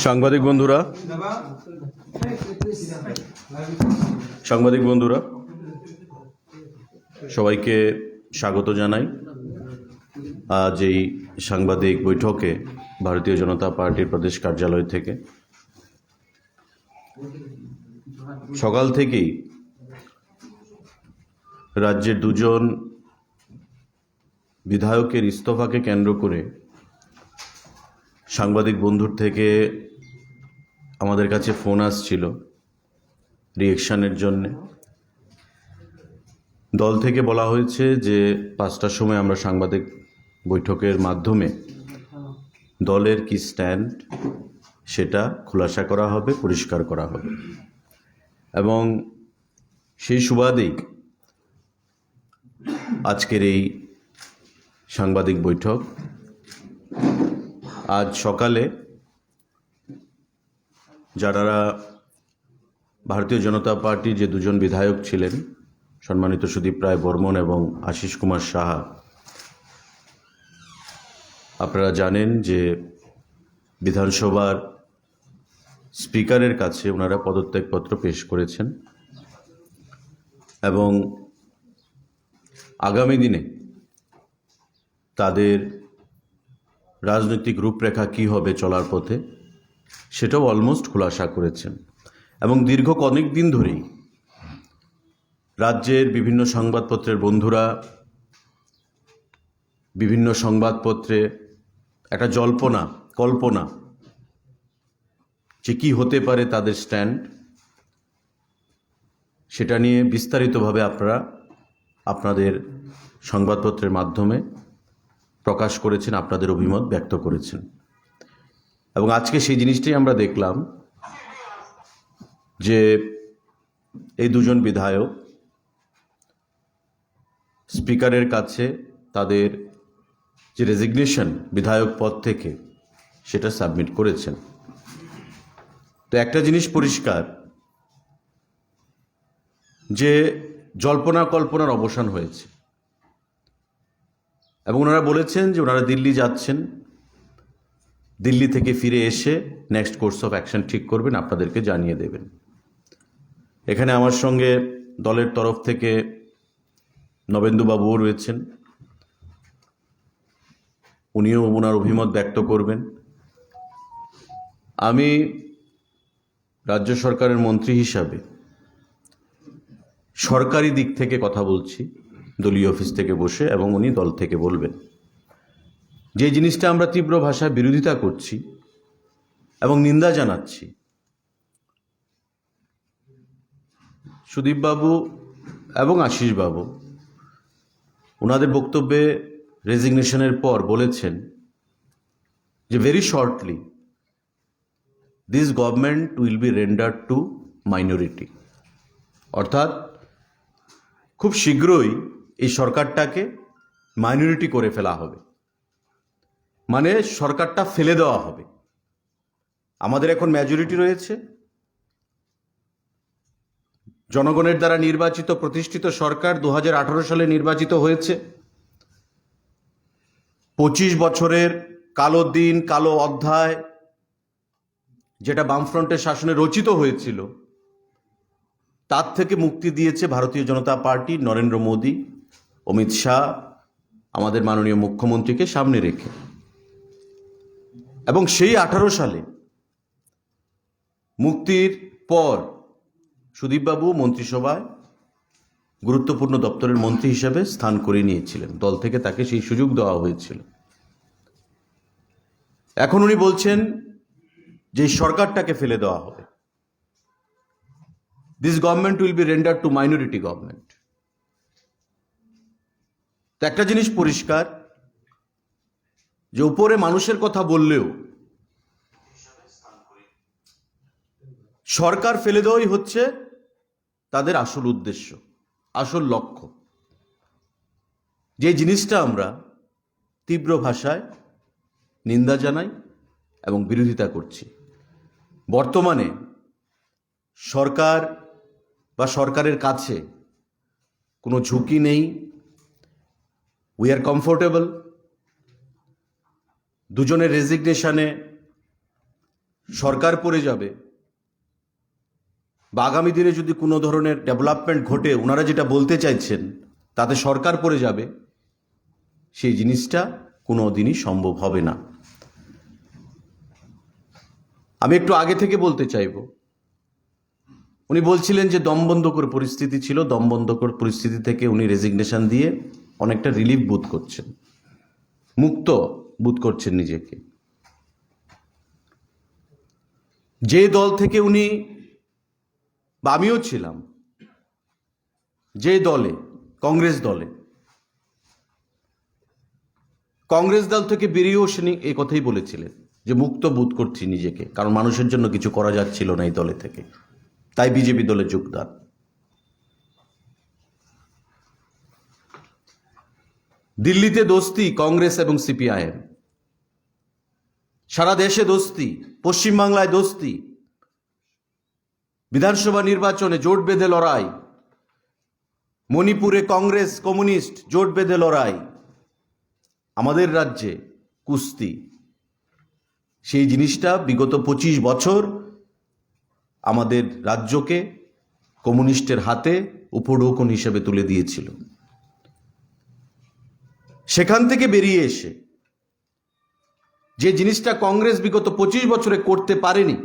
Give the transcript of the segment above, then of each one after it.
সাংবাদিক বন্ধুরা সবাইকে স্বাগত জানাই। আজ এই সাংবাদিক বৈঠকে ভারতীয় জনতা পার্টির প্রদেশ কার্যালয় থেকে সকাল থেকেই রাজ্যের দুজন বিধায়কের ইস্তফাকে কেন্দ্র করে সাংবাদিক বন্ধুর থেকে আমাদের কাছে ফোন আসছিল রিঅ্যাকশনের জন্য। দল থেকে বলা হয়েছে যে 5টার সময় আমরা সাংবাদিক বৈঠকের মাধ্যমে দলের কি স্ট্যান্ড সেটা খোলাসা করা হবে, পরিষ্কার করা হবে। এবং সেই সুবাদেই আজকের এই সাংবাদিক বৈঠক। আজ সকালে যারা ভারতীয় জনতা পার্টির যে দুজন বিধায়ক ছিলেন, সম্মানিত সুদীপ রায় বর্মন এবং আশিস কুমার সাহা, আপনারা জানেন যে বিধানসভার স্পিকারের কাছে ওনারা পদত্যাগপত্র পেশ করেছেন এবং আগামী দিনে তাদের রাজনৈতিক রূপরেখা কী হবে চলার পথে সেটাও অলমোস্ট খোলাসা করেছেন। এবং দীর্ঘ অনেক দিন ধরেই রাজ্যের বিভিন্ন সংবাদপত্রের বন্ধুরা বিভিন্ন সংবাদপত্রে একটা কল্পনা যে কী হতে পারে তাদের স্ট্যান্ড, সেটা নিয়ে বিস্তারিতভাবে আপনারা আপনাদের সংবাদপত্রের মাধ্যমে প্রকাশ করেছেন, আপনাদের অভিমত ব্যক্ত করেছেন। এবং আজকে সেই জিনিসটাই আমরা দেখলাম যে এই দুজন বিধায়ক স্পিকারের কাছে তাদের যে রেজিগনেশন বিধায়ক পদ থেকে সেটা সাবমিট করেছেন। তো একটা জিনিস পরিষ্কার যে জল্পনা কল্পনার অবসান হয়েছে এবং ওনারা বলেছেন যে ওনারা দিল্লি যাচ্ছেন, দিল্লি থেকে ফিরে এসে নেক্সট কোর্স অফ অ্যাকশন ঠিক করবেন, আপনাদেরকে জানিয়ে দেবেন। এখানে আমার সঙ্গে দলের তরফ থেকে নবেন্দুবাবুও রয়েছেন, উনিও ওনার অভিমত ব্যক্ত করবেন। আমি রাজ্য সরকারের মন্ত্রী হিসাবে সরকারি দিক থেকে কথা বলছি, দলীয় অফিস থেকে বসে, এবং উনি দল থেকে বলবেন। যে জিনিসটা আমরা তীব্র ভাষায় বিরোধিতা করছি এবং নিন্দা জানাচ্ছি, সুদীপবাবু এবং আশিসবাবু ওনাদের বক্তব্যে রেজিগনেশনের পর বলেছেন যে very shortly this government will be rendered two minority, অর্থাৎ খুব শীঘ্রই এই সরকারটাকে মাইনরিটি করে ফেলা হবে, মানে সরকারটা ফেলে দেওয়া হবে। আমাদের এখন মেজরিটি রয়েছে, জনগণের দ্বারা নির্বাচিত প্রতিষ্ঠিত সরকার 2018 সালে নির্বাচিত হয়েছে। 25 বছরের কালো দিন, কালো অধ্যায় যেটা বামফ্রন্টের শাসনে রচিত হয়েছিল, তার থেকে মুক্তি দিয়েছে ভারতীয় জনতা পার্টি, নরেন্দ্র মোদী, অমিত শাহ, আমাদের মাননীয় মুখ্যমন্ত্রীকে সামনে রেখে। এবং সেই 18 সালে মুক্তির পর সুদীপবাবু মন্ত্রিসভায় গুরুত্বপূর্ণ দপ্তরের মন্ত্রী হিসেবে স্থান করে নিয়েছিলেন, দল থেকে তাকে সেই সুযোগ দেওয়া হয়েছিল। এখন উনি বলছেন যে সরকারটাকে ফেলে দেওয়া হবে, this government will be rendered two minority government. তো একটা জিনিস পরিষ্কার যে উপরে মানুষের কথা বললেও সরকার ফেলে দেওয়াই হচ্ছে তাদের আসল উদ্দেশ্য, আসল লক্ষ্য। যে জিনিসটা আমরা তীব্র ভাষায় নিন্দা জানাই এবং বিরোধিতা করছি। বর্তমানে সরকার বা সরকারের কাছে কোনো ঝুঁকি নেই, উই আর কমফোর্টেবল। দুজনের রেজিগনেশনে সরকার পড়ে যাবে বা আগামী দিনে যদি কোনো ধরনের ডেভেলপমেন্ট ঘটে ওনারা যেটা বলতে চাইছেন তাতে সরকার পড়ে যাবে, সেই জিনিসটা কোনো দিনই সম্ভব হবে না। আমি একটু আগে থেকে বলতে চাইব, উনি বলছিলেন যে দমবন্ধকর পরিস্থিতি ছিল, দমবন্ধকর পরিস্থিতি থেকে উনি রেজিগনেশন দিয়ে অনেকটা রিলিফ বোধ করছেন, মুক্ত বোধ করছেন নিজেকে। যে দল থেকে উনি বা আমিও ছিলাম, যে দলে, কংগ্রেস দলে, কংগ্রেস দল থেকে বেরিয়েও সে এই কথাই বলেছিলেন যে মুক্ত বোধ করছি নিজেকে, কারণ মানুষের জন্য কিছু করা যাচ্ছিল না এই দলে থেকে, তাই বিজেপি দলে যোগদান। দিল্লিতে দোস্তি কংগ্রেস এবং সিপিআইএম, সারা দেশে দোস্তি, পশ্চিমবাংলায় দোস্তি, বিধানসভা নির্বাচনে জোট বেঁধে লড়াই, মণিপুরে কংগ্রেস কমিউনিস্ট জোট বেঁধে লড়াই, আমাদের রাজ্যে কুস্তি। সেই জিনিসটা বিগত 25 বছর আমাদের রাজ্যকে কমিউনিস্টের হাতে উপঢৌকন হিসেবে তুলে দিয়েছিল। সেখান থেকে বেরিয়ে এসে যে জিনিসটা কংগ্রেস বিগত 25 বছরে করতে পারেনি,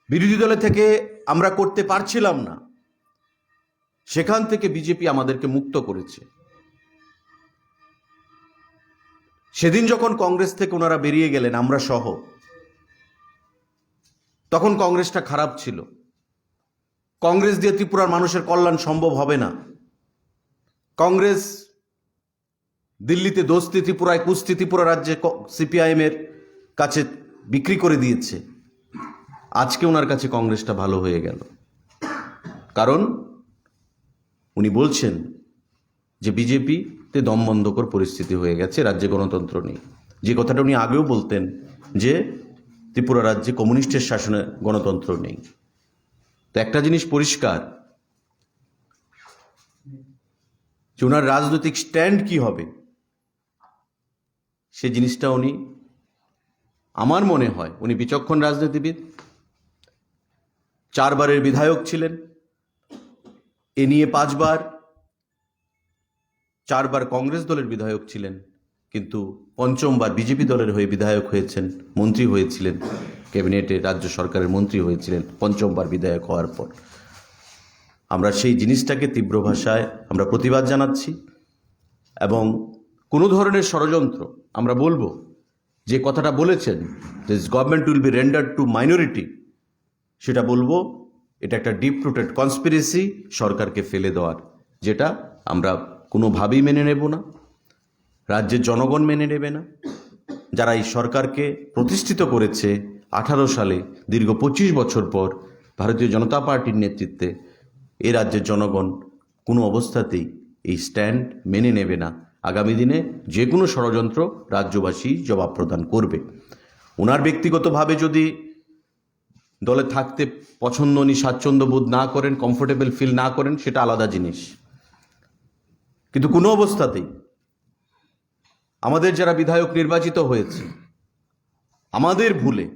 বিরোধী দলে থেকে আমরা করতে পারছিলাম না, সেখান থেকে বিজেপি আমাদেরকে মুক্ত করেছে। সেদিন যখন কংগ্রেস থেকে ওনারা বেরিয়ে গেলেন, আমরা সহ, তখন কংগ্রেসটা খারাপ ছিল। কংগ্রেস দিয়ে ত্রিপুরার মানুষের কল্যাণ সম্ভব হবে না। কংগ্রেস দিল্লিতে দোস্তি, ত্রিপুরায় কুস্তি, ত্রিপুরা রাজ্যে সিপিআইএম এর কাছে বিক্রি করে দিয়েছে। আজকে ওনার কাছে কংগ্রেসটা ভালো হয়ে গেল, কারণ উনি বলছেন যে বিজেপিতে দমবন্ধকর পরিস্থিতি হয়ে গেছে, রাজ্যে গণতন্ত্র নেই। যে কথাটা উনি আগেও বলতেন যে ত্রিপুরা রাজ্যে কমিউনিস্টের শাসনে গণতন্ত্র নেই। তো একটা জিনিস পরিষ্কার যে ওনার রাজনৈতিক স্ট্যান্ড কি হবে, সে জিনিসটা উনি, আমার মনে হয় উনি বিচক্ষণ রাজনীতিবিদ, 4 বারের বিধায়ক ছিলেন, এ নিয়ে 5 বার, 4 বার কংগ্রেস দলের বিধায়ক ছিলেন, কিন্তু 5ম বার বিজেপি দলের হয়ে বিধায়ক হয়েছেন, মন্ত্রী হয়েছিলেন, ক্যাবিনেটে রাজ্য সরকারের মন্ত্রী হয়েছিলেন 5ম বার বিধায়ক হওয়ার পর। আমরা সেই জিনিসটাকে তীব্র ভাষায় আমরা প্রতিবাদ জানাচ্ছি, এবং কোনো ধরনের ষড়যন্ত্র, আমরা বলবো যে কথাটা বলেছেন this government will be rendered two minority, সেটা বলবো এটা একটা ডিপ রুটেড কনস্পিরেসি সরকারকে ফেলে দেওয়ার, যেটা আমরা কোনোভাবেই মেনে নেব না, রাজ্যের জনগণ মেনে নেবে না। যারা এই সরকারকে প্রতিষ্ঠিত করেছে 18 সালে, দীর্ঘ 25 বছর পর ভারতীয় জনতা পার্টির নেতৃত্বে, এ রাজ্যের জনগণ কোনো অবস্থাতেই এই স্ট্যান্ড মেনে নেবে না। আগামী দিনে যে কোনো ষড়যন্ত্র রাজ্যবাসী জবাব প্রদান করবে। ওনার ব্যক্তিগতভাবে যদি দলে থাকতে পছন্দ, উনি স্বাচ্ছন্দ্য বোধ না করেন, কমফোর্টেবল ফিল না করেন, সেটা আলাদা জিনিস, কিন্তু কোনো অবস্থাতেই আমাদের যারা বিধায়ক নির্বাচিত হয়েছে, আমাদের ভুলে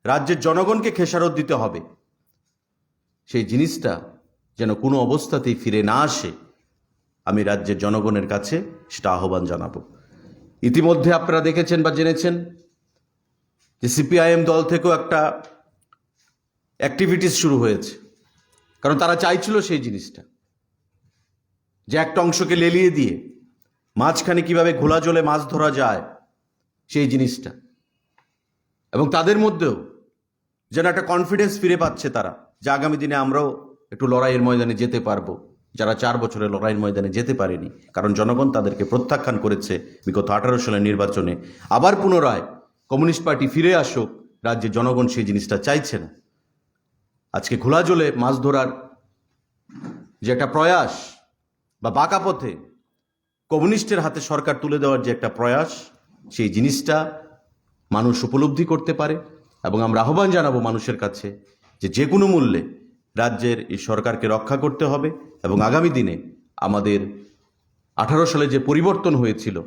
রাজ্যের জনগণকে খেসারত দিতে হবে, সেই জিনিসটা যেন কোনো অবস্থাতেই ফিরে না আসে, আমি রাজ্যের জনগণের কাছে সেটা আহ্বান জানাবো। ইতিমধ্যে আপনারা দেখেছেন বা জেনেছেন যে সিপিআইএম দল থেকেও একটা অ্যাক্টিভিটিস শুরু হয়েছে, কারণ তারা চাইছিল সেই জিনিসটা, যে একটা অংশকে লেলিয়ে দিয়ে মাঝখানে কিভাবে ঘোলা জলে মাছ ধরা যায় সেই জিনিসটা, এবং তাদের মধ্যেও যেন একটা কনফিডেন্স ফিরে পাচ্ছে তারা, যে আগামী দিনে আমরাও একটু লড়াইয়ের ময়দানে যেতে পারবো, যারা 4 বছরে লড়াইয়ের ময়দানে যেতে পারেনি, কারণ জনগণ তাদেরকে প্রত্যাখ্যান করেছে বিগত 18 সালের নির্বাচনে। আবার পুনরায় কমিউনিস্ট পার্টি ফিরে আসুক, রাজ্যের জনগণ সেই জিনিসটা চাইছে না। আজকে ঘোলা জলে মাছ ধরার যে একটা প্রয়াস, বা বাঁকা পথে কমিউনিস্টের হাতে সরকার তুলে দেওয়ার যে একটা প্রয়াস, সেই জিনিসটা মানুষ উপলব্ধি করতে পারে, এবং আমরা আহ্বান জানাবো মানুষের কাছে যে কোনো মূল্যে রাজ্যের এই সরকারকে রক্ষা করতে হবে, এবং আগামী দিনে আমাদের 18 সালে যে পরিবর্তন হয়েছিল,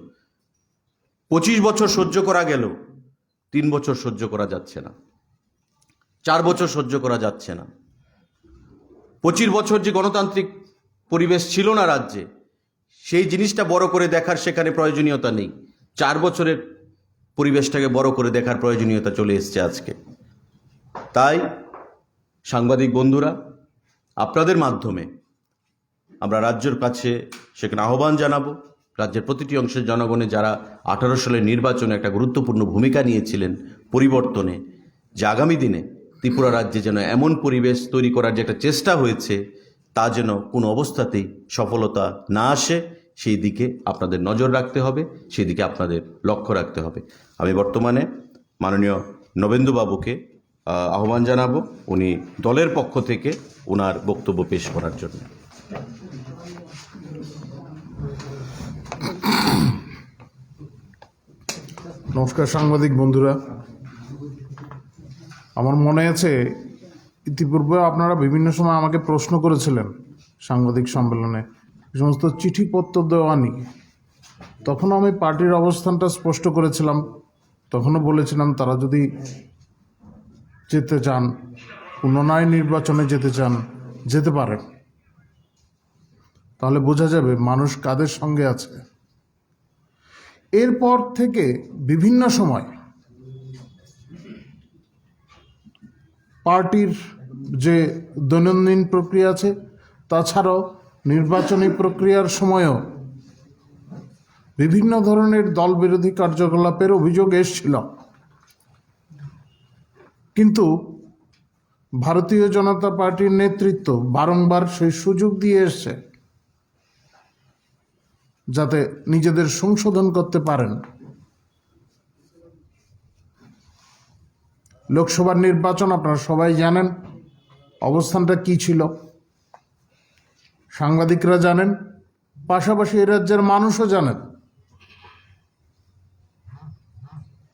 25 বছর সহ্য করা গেল, 3 বছর সহ্য করা যাচ্ছে না, 4 বছর সহ্য করা যাচ্ছে না। 25 বছর যে গণতান্ত্রিক পরিবেশ ছিল না রাজ্যে, সেই জিনিসটা বড় করে দেখার সেখানে প্রয়োজনীয়তা নেই। 4 বছরের পরিবেশটাকে বড় করে দেখার প্রয়োজনীয়তা চলে এসছে আজকে। তাই সাংবাদিক বন্ধুরা, আপনাদের মাধ্যমে আমরা রাজ্যের কাছে সেখানে আহ্বান জানাবো, রাজ্যের প্রতিটি অংশের জনগণে যারা 18 সালের নির্বাচনে একটা গুরুত্বপূর্ণ ভূমিকা নিয়েছিলেন পরিবর্তনে, যে আগামী দিনে ত্রিপুরা রাজ্যে যেন এমন পরিবেশ তৈরি করার যে একটা চেষ্টা হয়েছে, তা যেন কোনো অবস্থাতেই সফলতা না আসে, সেই দিকে আপনাদের নজর রাখতে হবে, সেই দিকে আপনাদের লক্ষ্য রাখতে হবে। আমি বর্তমানে মাননীয় নবেন্দুবাবুকে আহ্বান জানাবো, উনি দলের পক্ষ থেকে ওনার বক্তব্য পেশ করার জন্য। নমস্কার সাংবাদিক বন্ধুরা, আমার মনে আছে ইতিপূর্বে আপনারা বিভিন্ন সময় আমাকে প্রশ্ন করেছিলেন সাংবাদিক সম্মেলনে এই সমস্ত চিঠিপত্র দেওয়া নিয়ে। তখন আমি পার্টির অবস্থানটা স্পষ্ট করেছিলাম, তখনও বলেছিলাম তারা যদি যেতে চান, পুনরায় নির্বাচনে যেতে চান, যেতে পারেন, তাহলে বোঝা যাবে মানুষ কাদের সঙ্গে আছে। এরপর থেকে বিভিন্ন সময় পার্টির যে দৈনন্দিন প্রক্রিয়া আছে, তাছাড়াও নির্বাচনী প্রক্রিয়ার সময়ও বিভিন্ন ধরনের দলবিরোধী কার্যকলাপের অভিযোগ এসেছিল, কিন্তু ভারতীয় জনতা পার্টির নেতৃত্ব বারংবার সেই সুযোগ দিয়ে এসছে যাতে নিজেদের সংশোধন করতে পারেন। লোকসভার নির্বাচন আপনারা সবাই জানেন অবস্থানটা কি ছিল, সাংবাদিকরা জানেন, পাশাপাশি এই রাজ্যের মানুষও জানেন।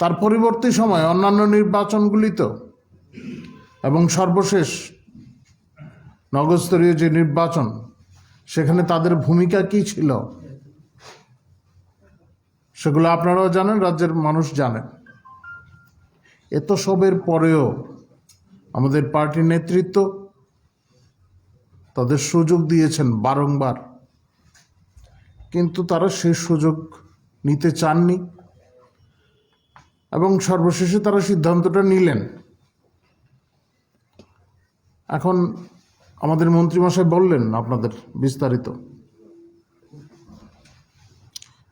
তার পরবর্তী সময় অন্যান্য নির্বাচনগুলিতেও এবং সর্বশেষ নগরস্তরীয় যে নির্বাচন, সেখানে তাদের ভূমিকা কি ছিল সেগুলো আপনারাও জানেন, রাজ্যের মানুষ জানেন। এত সবের পরেও আমাদের পার্টির নেতৃত্ব তাদের সুযোগ দিয়েছেন বারংবার, কিন্তু তারা সেই সুযোগ নিতে চাননি এবং সর্বশেষে তারা সিদ্ধান্তটা নিলেন। এখন আমাদের মন্ত্রীমশাই বললেন আপনাদের বিস্তারিত।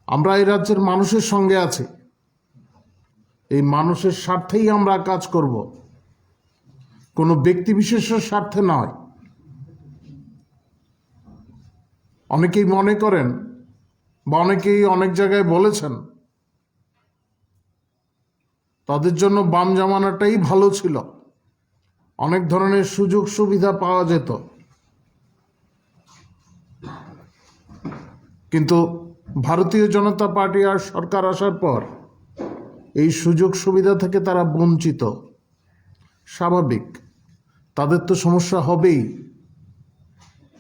আমরা এই রাজ্যের মানুষের সঙ্গে আছি, এই মানুষের স্বার্থেই আমরা কাজ করব, কোনো ব্যক্তিবিশেষের স্বার্থে নয়। অনেকেই মনে করেন বা অনেকেই অনেক জায়গায় বলেছেন তাদের জন্য বাম জামানাটাই ভালো ছিল, অনেক ধরনের সুযোগ সুবিধা পাওয়া যেত, কিন্তু ভারতীয় জনতা পার্টি আর সরকার আসার পর এই সুযোগ সুবিধা থেকে তারা বঞ্চিত। স্বাভাবিক, তাদের তো সমস্যা হবেই।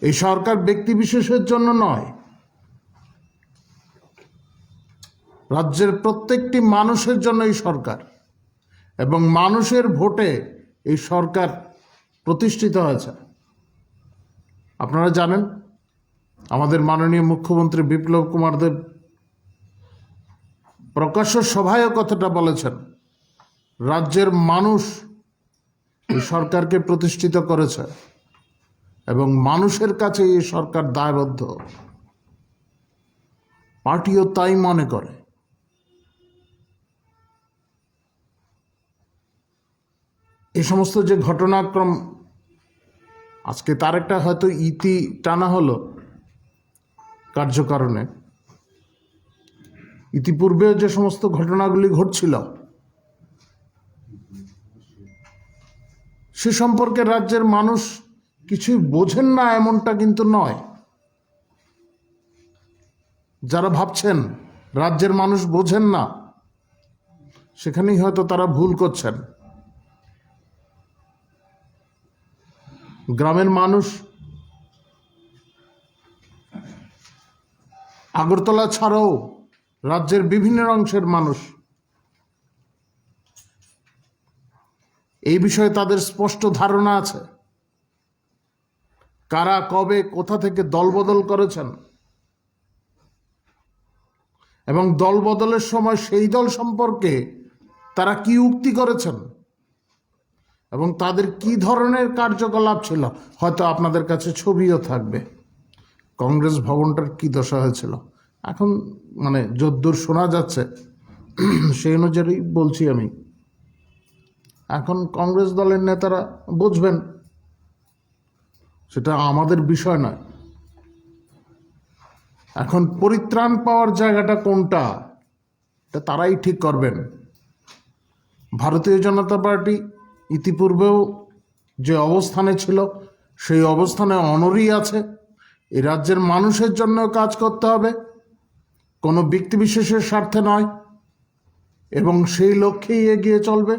এই সরকার ব্যক্তি বিশেষের জন্য নয়, রাজ্যের প্রত্যেকটি মানুষের জন্য এই সরকার, এবং মানুষের ভোটে এই সরকার প্রতিষ্ঠিত হয়েছে। আপনারা জানেন আমাদের মাননীয় মুখ্যমন্ত্রী বিপ্লব কুমার দেব প্রকাশ্য সভায় কথাটা বলেছেন, রাজ্যের মানুষ এই সরকারকে প্রতিষ্ঠিত করেছে এবং মানুষের কাছে এই সরকার দায়বদ্ধ। পার্টিও তাই মনে করে। এই সমস্ত যে ঘটনাক্রম, আজকে তার একটা হয়তো ইতি টানা হলো কার্যকারণে, ইতিপূর্বেও যে সমস্ত ঘটনাগুলি ঘটছিল সে সম্পর্কে রাজ্যের মানুষ কিছুই বোঝেন না এমনটা কিন্তু নয়। যারা ভাবছেন রাজ্যের মানুষ বোঝেন না, সেখানেই হয়তো তারা ভুল করছেন। গ্রামের মানুষ আগরতলা ছাড়াও রাজ্যের বিভিন্ন অংশের মানুষ। এই বিষয়ে তাদের স্পষ্ট ধারণা আছে। কারা কবে কোথা থেকে দলবদল করেছেন এবং দলবদলের সময় সেই দল সম্পর্কে তারা কি উক্তি করেছেন এবং তাদের কি ধরনের কার্যকলাপ ছিল। হয়তো আপনাদের কাছে ছবিও থাকবে কংগ্রেস ভবনটার কি দশা হয়েছিল। এখন মানে যদ্দূর শোনা যাচ্ছে সেই অনুযায়ী বলছি আমি, এখন কংগ্রেস দলের নেতারা বুঝবেন, সেটা আমাদের বিষয় নয়। এখন পরিত্রাণ পাওয়ার জায়গাটা কোনটা এটা তারাই ঠিক করবেন। ভারতীয় জনতা পার্টি ইতিপূর্বেও যে অবস্থানে ছিল সেই অবস্থানে অনড়ই আছে। এই রাজ্যের মানুষের জন্য কাজ করতে হবে, কোনো ব্যক্তিবিশেষের স্বার্থে নয়, এবং সেই লক্ষ্যেই এগিয়ে চলবে।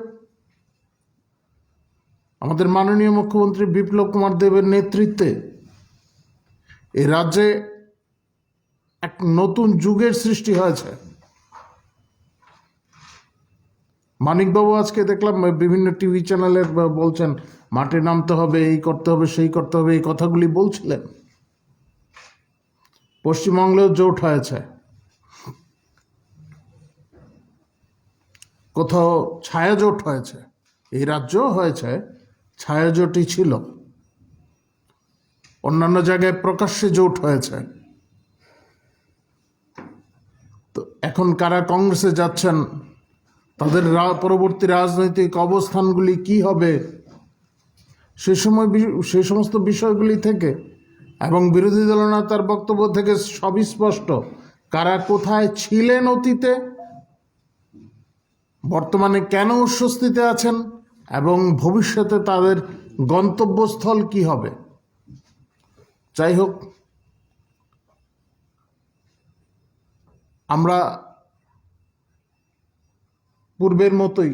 আমাদের মাননীয় মুখ্যমন্ত্রী বিপ্লব কুমার দেবের নেতৃত্বে এই রাজ্যে এক নতুন যুগের সৃষ্টি হয়েছে। মানিকবাবু আজকে দেখলাম বিভিন্ন টিভি চ্যানেলে বলছেন মাঠে নামতে হবে, এই করতে হবে, সেই করতে হবে, এই কথাগুলি বলছিলেন। পশ্চিমবঙ্গেও জোট হয়েছে, কোথাও ছায়া জোট হয়েছে, এই রাজ্যও হয়েছে, ছায়া জোটই ছিল। অন্যান্য জায়গায় প্রকাশ্যে জোট হয়েছে। তো এখন কারা কংগ্রেসে যাচ্ছেন, তাদের পরবর্তী রাজনৈতিক অবস্থানগুলি কি হবে, সেই সমস্ত বিষয়গুলি থেকে এবং বিরোধী দলনেতার বক্তব্য থেকে সবই স্পষ্ট কারা কোথায় ছিলেন অতীতে, বর্তমানে কেন অস্বস্তিতে আছেন এবং ভবিষ্যতে তাদের গন্তব্যস্থল কি হবে। যাই হোক, আমরা পূর্বের মতোই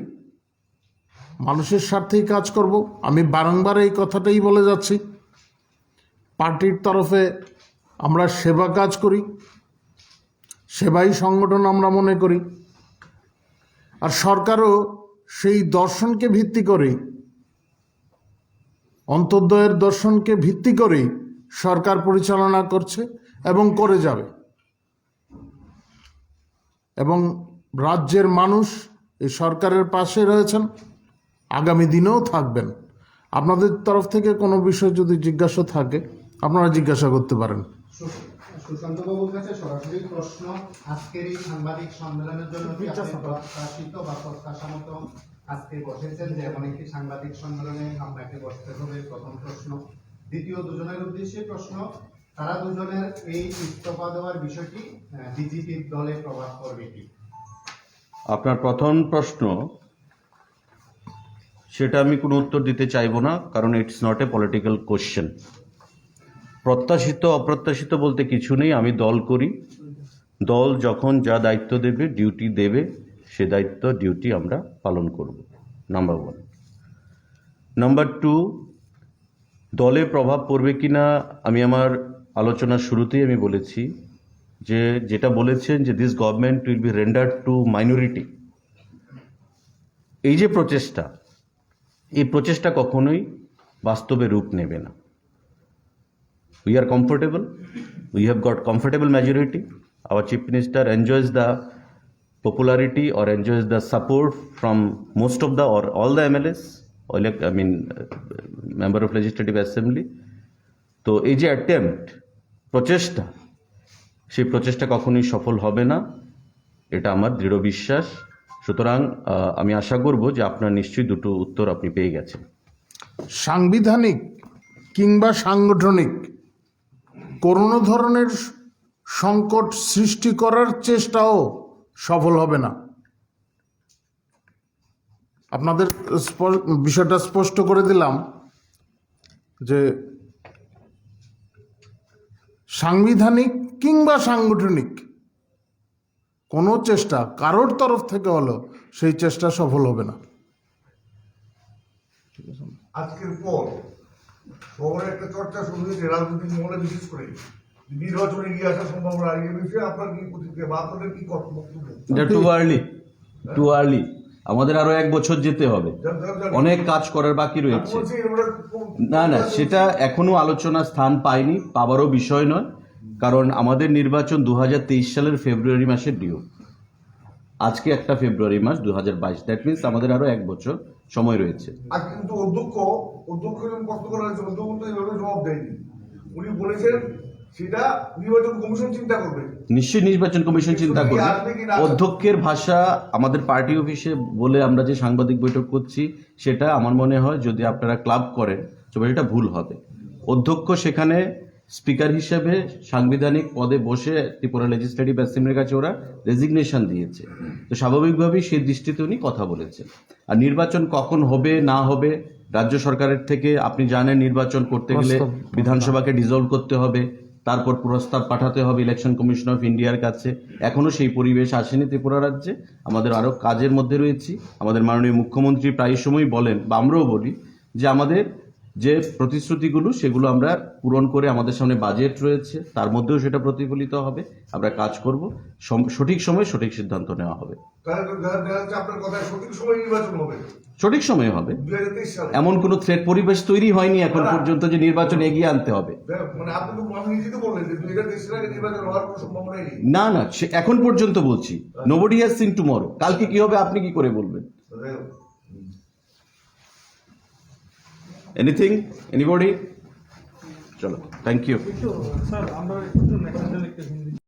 মানুষের স্বার্থেই কাজ করব। আমি বারংবার এই কথাটাই বলে যাচ্ছি। পার্টির তরফে আমরা সেবা কাজ করি, সেবাই সংগঠন আমরা মনে করি, আর সরকারও সেই দর্শনকে ভিত্তি করে, অন্তর্দয়ের দর্শনকে ভিত্তি করেই সরকার পরিচালনা করছে এবং করে যাবে। এবং রাজ্যের মানুষ এই সরকারের পাশে রয়েছেন, আগামী দিনেও থাকবেন। আপনাদের তরফ থেকে কোনো বিষয় যদি জিজ্ঞাসা থাকে আপনারা জিজ্ঞাসা করতে পারেন। সুশান্তবাবুর কাছে সরাসরি প্রশ্ন, আজকের এই সাংবাদিক সম্মেলনের জন্য কি আপনি প্রত্যাশিত বা প্রত্যাশা মতো আজকে বসেছেন যে এমন একটি সাংবাদিক সম্মেলনে আপনাকে বসতে হবে? প্রথম প্রশ্ন। দ্বিতীয়, দুজনের উদ্দেশ্যে প্রশ্ন, তারা দুজনের এই ইস্তফা দেওয়ার বিষয়টি বিজেপির দলে প্রভাব পড়বে কি? আপনার প্রথম প্রশ্ন, সেটা আমি কোনো উত্তর দিতে চাইবো না, কারণ it's not a political question. প্রত্যাশিত অপ্রত্যাশিত বলতে কিছু নেই। আমি দল করি, দল যখন যা দায়িত্ব দেবে, ডিউটি দেবে, সে দায়িত্ব ডিউটি আমরা পালন করব, নাম্বার ওয়ান। নাম্বার টু, দলে প্রভাব পড়বে কি না, আমি আমার আলোচনার শুরুতেই আমি বলেছি যে যেটা বলেছেন যে this government will be rendered two minority. এই যে প্রচেষ্টা, এই প্রচেষ্টা কখনোই বাস্তবে রূপ নেবে না। We are comfortable. We have got comfortable majority. Our Chief Minister enjoys the popularity or enjoys the support from most of the or all the MLAs, or member of Legislative Assembly. তো এই যে attempt, প্রচেষ্টা, সেই প্রচেষ্টা কখনোই সফল হবে না, এটা আমার দৃঢ় বিশ্বাস। সুতরাং আমি আশা করব যে আপনার নিশ্চয়ই দুটো উত্তর আপনি পেয়ে গেছেন। সাংবিধানিক কিংবা সাংগঠনিক কোনো ধরনের সংকট সৃষ্টি করার চেষ্টাও সফল হবে না। আপনাদের বিষয়টা স্পষ্ট করে দিলাম যে সাংবিধানিক কিংবা সাংগঠনিক কোনো চেষ্টা কারোর তরফ থেকে হলো সেই চেষ্টা সফল হবে না। আজকের পর শহরে একটা চর্চা শুরু হয়েছে রাজনৈতিক মহলে, বিশেষ করে নির্বাচনে এগিয়ে আসার সম্ভাবনা এই বিষয়ে আপনার কি প্রতিক্রিয়া বা আপনাদের কি বক্তব্য? এটা টু আর্লি আমাদের আরো 1 বছর যেতে হবে, অনেক কাজ করার বাকি রয়েছে। না সেটা এখনো আলোচনার স্থান পায়নি, পাবারও বিষয় নয়, কারণ আমাদের নির্বাচন 2023 সালের ফেব্রুয়ারি মাসের ডিউ। আজকে 1 ফেব্রুয়ারি মাস 2022, দ্যাট মিনস আমাদের আরো 1 বছর সময় রয়েছে। আর কিন্তু অধ্যক্ষ প্রশ্ন করা হয়েছে, অধ্যক্ষ তো এইভাবে জবাব দেয়নি। উনি বলেছেন সেটা নির্বাচন কমিশন চিন্তা করবে। নিশ্চয়ই নির্বাচন কমিশন চিন্তা করবে। অধ্যক্ষের ভাষা আমাদের পার্টি অফিসে বলে আমরা যে সাংবাদিক বৈঠক করছি, সেটা আমার মনে হয় যদি আপনারা ক্লাব করেন তবে এটা ভুল হবে। অধ্যক্ষ সেখানে স্পিকার হিসেবে সাংবিধানিক পদে বসে ত্রিপুরা লেজিসলেটিভ অ্যাসেম্বলির কাছে ওরা রেজিগনেশন দিয়েছে, তো স্বাভাবিকভাবেই সেই দৃষ্টিতে উনি কথা বলেছেন। আর নির্বাচন কখন হবে না হবে, রাজ্য সরকারের থেকে আপনি জানেন নির্বাচন করতে গেলে বিধানসভাকে ডিসলভ করতে হবে, তারপর প্রস্তাব পাঠাতে হবে ইলেকশন কমিশন অফ ইন্ডিয়ার কাছে। এখনো সেই পরিবেশ আসেনি ত্রিপুরা রাজ্যে, আমাদের আরো কাজের মধ্যে রয়েছি। আমাদের মাননীয় মুখ্যমন্ত্রী প্রায় সময় বলেন বা আমরাও বলি যে আমাদের যে প্রতিশ্রুতিগুলো সেগুলো আমরা পূরণ করে, আমাদের সামনে বাজেট রয়েছে তার মধ্যেও সেটা প্রতিফলিত হবে। আমরা কাজ করব, সঠিক সময়ে সঠিক সিদ্ধান্ত নেওয়া হবে। আপনার কথায় সঠিক সময় নির্বাচন হবে, সঠিক সময় হবে। 2023 সালে এমন কোনো থ্রেট পরিবেশ তৈরি হয়নি এখন পর্যন্ত যে নির্বাচন এগিয়ে আনতে হবে। মানে আপনি তো আমি নিজে তো বললেন যে 2023 সালে আগে নির্বাচন হওয়ার কোনো সম্ভাবনাই নেই। না এখন পর্যন্ত বলছি, নোবডি হ্যাজ সিন টুমরো। কালকে কি হবে আপনি কি করে বলবেন? Anything, anybody? চলো, থ্যাংক ইউ।